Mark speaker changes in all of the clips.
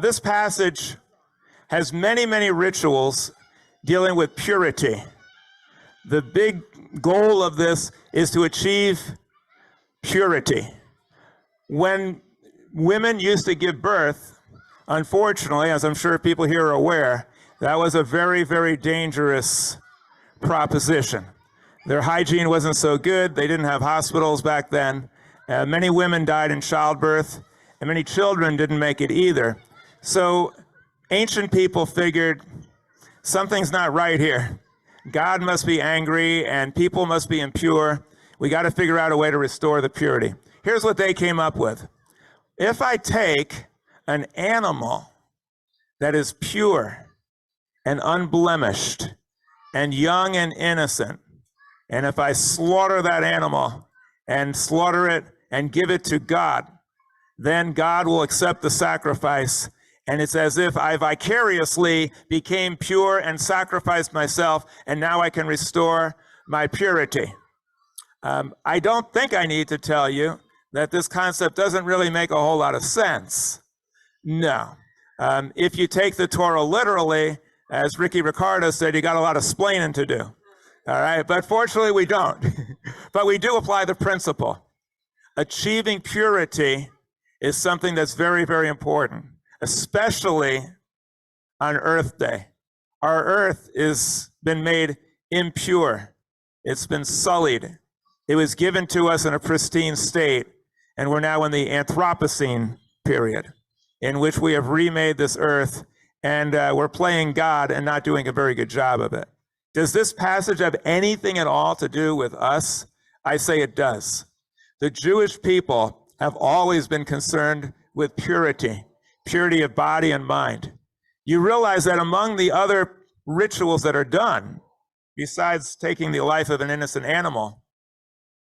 Speaker 1: This passage has many, many rituals dealing with purity. The big goal of this is to achieve purity. When women used to give birth, unfortunately, as I'm sure people here are aware, that was a very, very dangerous proposition. Their hygiene wasn't so good. They didn't have hospitals back then. Many women died in childbirth, and many children didn't make it either. So ancient people figured something's not right here. God must be angry, and people must be impure. We got to figure out a way to restore the purity. Here's what they came up with. If I take an animal that is pure and unblemished and young and innocent, and if I slaughter that animal and slaughter it and give it to God, then God will accept the sacrifice. And it's as if I vicariously became pure and sacrificed myself, and now I can restore my purity. I don't think I need to tell you that this concept doesn't really make a whole lot of sense. No. If you take the Torah literally, as Ricky Ricardo said, you got a lot of splaining to do. All right, but fortunately we don't. But we do apply the principle. Achieving purity is something that's very, very important, especially on Earth Day. Our earth has been made impure. It's been sullied. It was given to us in a pristine state, and we're now in the Anthropocene period, in which we have remade this earth, and we're playing God and not doing a very good job of it. Does this passage have anything at all to do with us? I say it does. The Jewish people have always been concerned with purity of body and mind. You realize that among the other rituals that are done, besides taking the life of an innocent animal,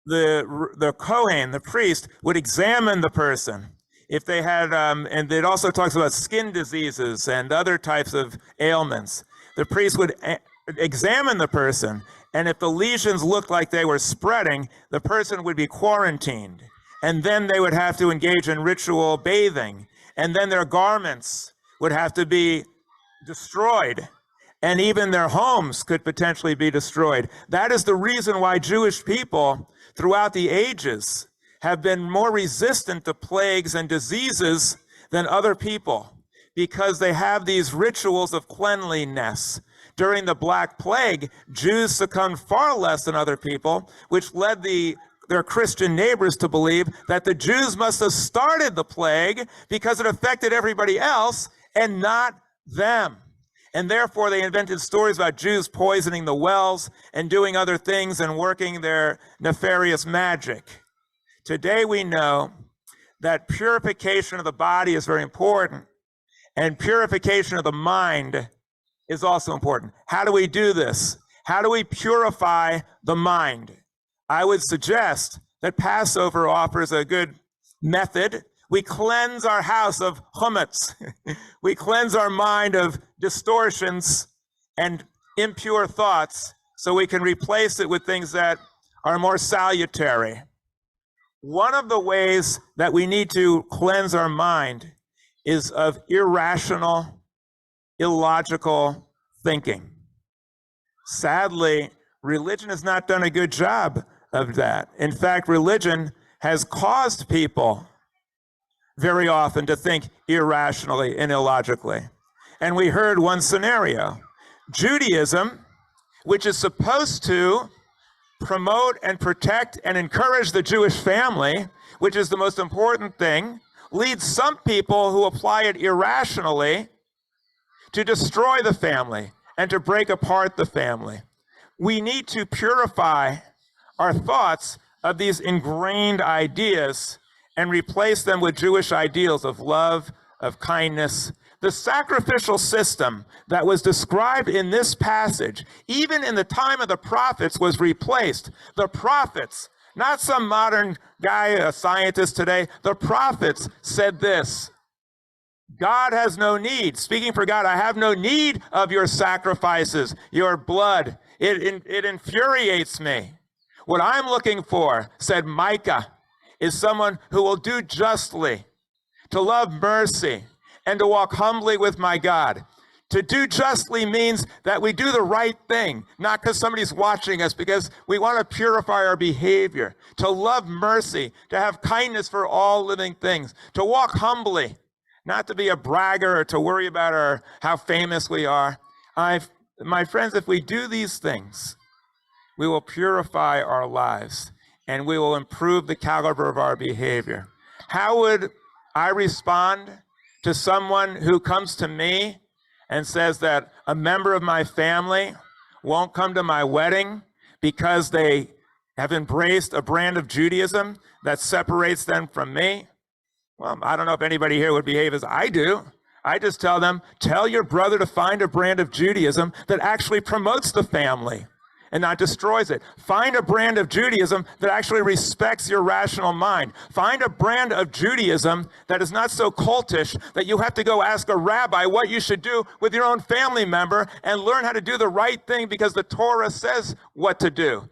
Speaker 1: the Kohen, the priest, would examine the person. If they had, and it also talks about skin diseases and other types of ailments, the priest would examine the person, and if the lesions looked like they were spreading, the person would be quarantined, and then they would have to engage in ritual bathing, and then their garments would have to be destroyed, and even their homes could potentially be destroyed. That is the reason why Jewish people throughout the ages have been more resistant to plagues and diseases than other people, because they have these rituals of cleanliness. During the Black Plague, Jews succumbed far less than other people, which led their Christian neighbors to believe that the Jews must have started the plague because it affected everybody else and not them. And therefore, they invented stories about Jews poisoning the wells and doing other things and working their nefarious magic. Today, we know that purification of the body is very important, and purification of the mind is also important. How do we do this? How do we purify the mind? I would suggest that Passover offers a good method. We cleanse our house of chametz. We cleanse our mind of distortions and impure thoughts so we can replace it with things that are more salutary. One of the ways that we need to cleanse our mind is of irrational, illogical thinking. Sadly, religion has not done a good job of that. In fact, religion has caused people very often to think irrationally and illogically. And we heard one scenario. Judaism, which is supposed to promote and protect and encourage the Jewish family, which is the most important thing, leads some people who apply it irrationally to destroy the family and to break apart the family. We need to purify our thoughts of these ingrained ideas and replace them with Jewish ideals of love, of kindness. The sacrificial system that was described in this passage, even in the time of the prophets, was replaced. The prophets, not some modern guy, a scientist today, the prophets said this: God has no need. Speaking for God, I have no need of your sacrifices, your blood. It infuriates me. What I'm looking for, said Micah, is someone who will do justly, to love mercy, and to walk humbly with my God. To do justly means that we do the right thing, not because somebody's watching us, because we want to purify our behavior. To love mercy, to have kindness for all living things. To walk humbly, not to be a bragger or to worry about how famous we are. My friends, if we do these things, we will purify our lives and we will improve the caliber of our behavior. How would I respond to someone who comes to me and says that a member of my family won't come to my wedding because they have embraced a brand of Judaism that separates them from me? Well, I don't know if anybody here would behave as I do. I just tell them, tell your brother to find a brand of Judaism that actually promotes the family and not destroys it. Find a brand of Judaism that actually respects your rational mind. Find a brand of Judaism that is not so cultish that you have to go ask a rabbi what you should do with your own family member, and learn how to do the right thing because the Torah says what to do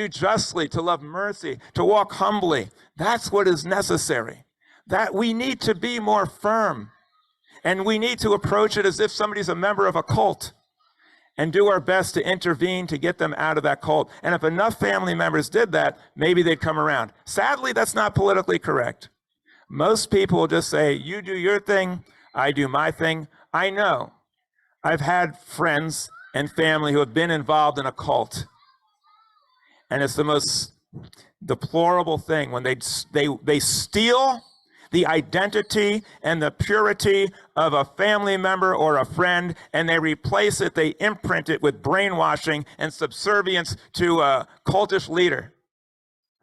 Speaker 1: justly, to love mercy, to walk humbly. That's what is necessary. That we need to be more firm, and we need to approach it as if somebody's a member of a cult, and do our best to intervene to get them out of that cult. And if enough family members did that, maybe they'd come around. Sadly, that's not politically correct. Most people will just say, you do your thing, I do my thing. I know. I've had friends and family who have been involved in a cult. And it's the most deplorable thing when they steal the identity and the purity of a family member or a friend, and they replace it, they imprint it with brainwashing and subservience to a cultish leader.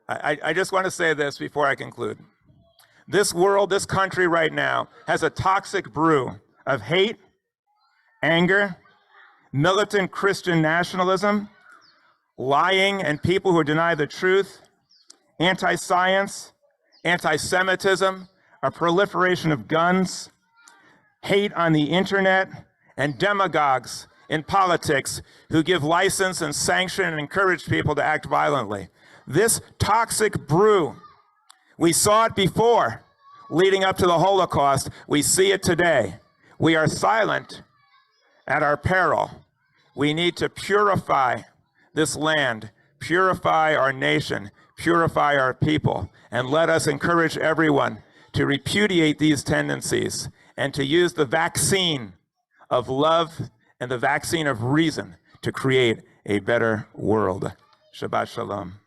Speaker 1: I just want to say this before I conclude. This world, this country right now has a toxic brew of hate, anger, militant Christian nationalism, lying and people who deny the truth, anti-science, anti-Semitism, a proliferation of guns, hate on the internet, and demagogues in politics who give license and sanction and encourage people to act violently. This toxic brew, we saw it before, leading up to the Holocaust. We see it today. We are silent at our peril. We need to purify this land, purify our nation, purify our people, and let us encourage everyone to repudiate these tendencies and to use the vaccine of love and the vaccine of reason to create a better world. Shabbat Shalom.